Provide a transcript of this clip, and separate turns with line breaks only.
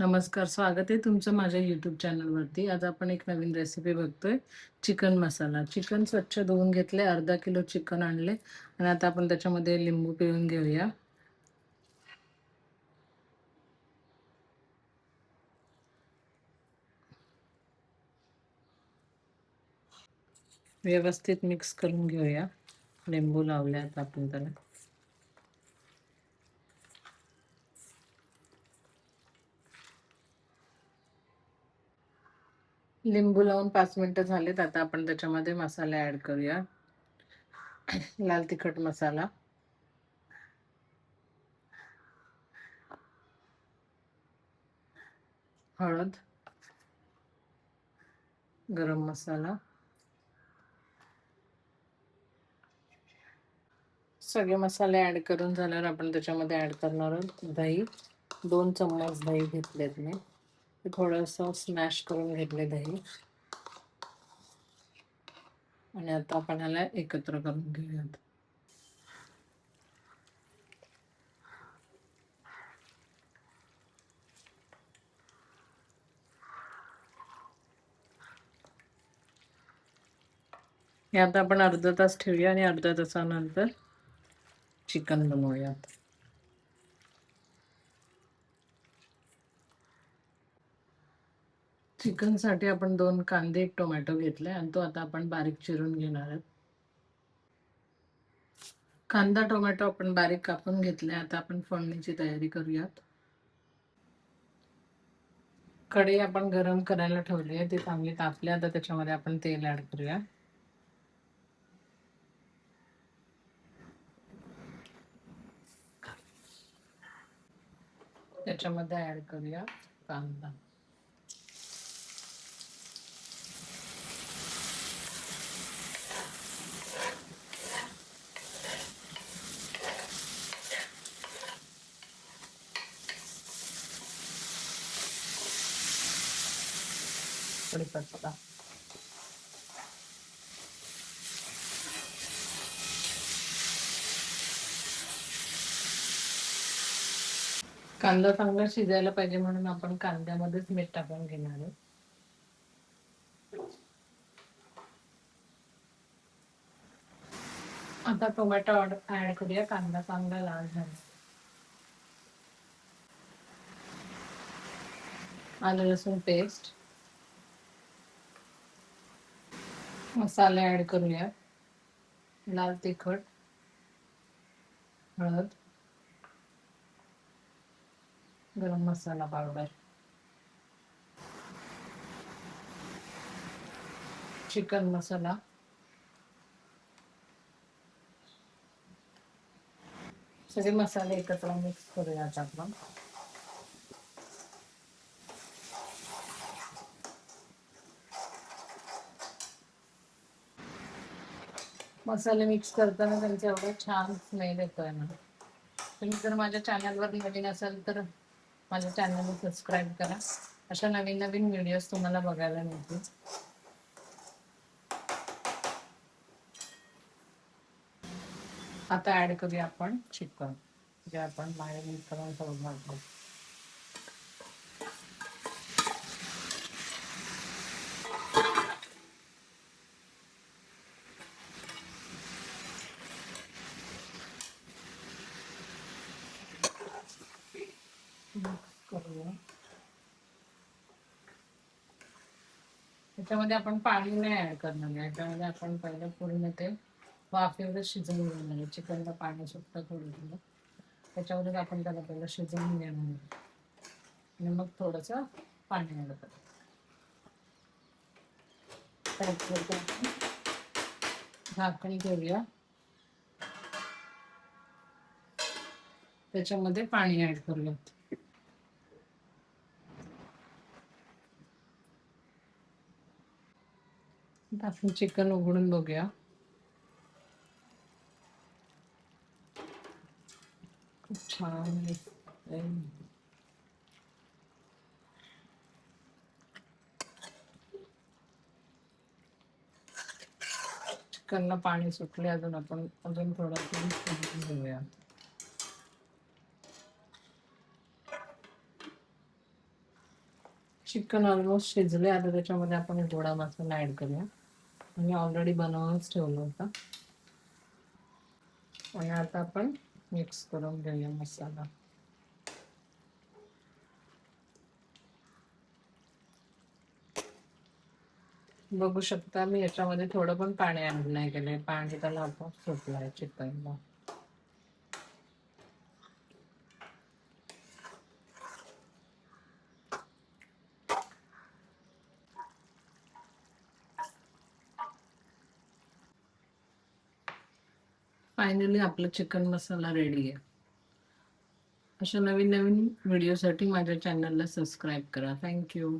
नमस्कार, स्वागत आहे तुमचं माझ्या यूट्यूब चॅनलवरती. आज आपण एक नवीन रेसिपी बघतोय, चिकन मसाला. चिकन स्वच्छ धुवून घेतले, अर्धा किलो चिकन आणले आणि आता आपण त्याच्यामध्ये लिंबू पिळून घेऊया. व्यवस्थित मिक्स करून घेऊया. लिंबू लावले आता आपण त्याला. लिंबू लावून 5 मिनिटं झालेत. आता आपण त्याच्यामध्ये मसाले ॲड करूया. लाल तिखट मसाला, हळद, गरम मसाला, सगळे मसाले ॲड करून झाल्यावर आपण त्याच्यामध्ये ॲड करणार आहोत दही. 2 चम्मच दही घेतलेत मी. ते थोडंसं स्मॅश करून घेतले दही आणि आता आपण याला एकत्र करून घेऊयात. हे आता आपण अर्धा तास ठेवूया आणि अर्ध्या तासानंतर चिकन बनवूयात. चिकनसाठी आपण 2 कांदे, 1 टोमॅटो घेतले आणि तो आता आपण बारीक चिरून घेणार आहोत. कांदा, टोमॅटो आपण बारीक कापून घेतले. आता आपण फोडणीची तयारी करूयात. कढई आपण गरम करायला ठेवली आहे, ती चांगली तापली. आता त्याच्यामध्ये आपण तेल ॲड करूया. त्याच्यामध्ये ॲड करूया कांदा. कढीपत्ता, कांदा चांगला शिजायला पाहिजे म्हणून आपण कांद्यामध्येच मीठ टाकून घेणार आहे. आता टोमॅटो ॲड करूया. कांदा चांगला लाल झाला. आलं लसूण पेस्ट, मसाले ॲड करूया. लाल तिखट, हळद, गरम मसाला पावडर, चिकन मसाला, सगळे मसाले एकत्र मिक्स करूया आता आपण. मसाले मिक्स करताना त्यांचा एवढा छान स्मेल येतोय ना. तुम्ही जर माझ्या चॅनलवर नवीन असाल तर माझ्या चॅनलला सबस्क्राईब करा. अशा नवीन नवीन व्हिडिओज तुम्हाला बघायला मिळतील. आता ॲड करूया आपण चिकन, जे आपण मॅरिनेट करून ठेवलं होतं. करूया. त्याच्यामध्ये आपण पाणी नाही ॲड करणार आहे. याच्यामध्ये आपण पहिलं पूर्ण ते वाफेवर शिजवून घेणार आहे. चिकनला पाणी सुटतं थोडं थोडं, त्याच्यावरच आपण त्याला पहिलं शिजवून घेणार आहे आणि मग थोडंसं पाणी ॲड करायचं. झाकण ठेवूया. त्याच्यामध्ये पाणी ॲड करूयात. आपण चिकन उघडून बघूया. खूप छान दिसतंय. चिकनला पाणी सुटले. अजून आपण थोडं घेऊया. चिकन ऑलमोस्ट शिजले. आता त्याच्यामध्ये आपण गोडा मसाला ऍड करूया. मी ऑलरेडी बनवूनच ठेवलं होतं. आणि आता आपण मिक्स करून घेऊया मसाला. बघू शकता मी याच्यामध्ये थोडं पण पाणी ऍड नाही केलंय. पाणी त्याला आपण सुटलंय चिकनला. फायनली आपला चिकन मसाला रेडी आहे. अशा नवीन नवीन व्हिडिओसाठी माझ्या चॅनलला सबस्क्राईब करा. थँक्यू.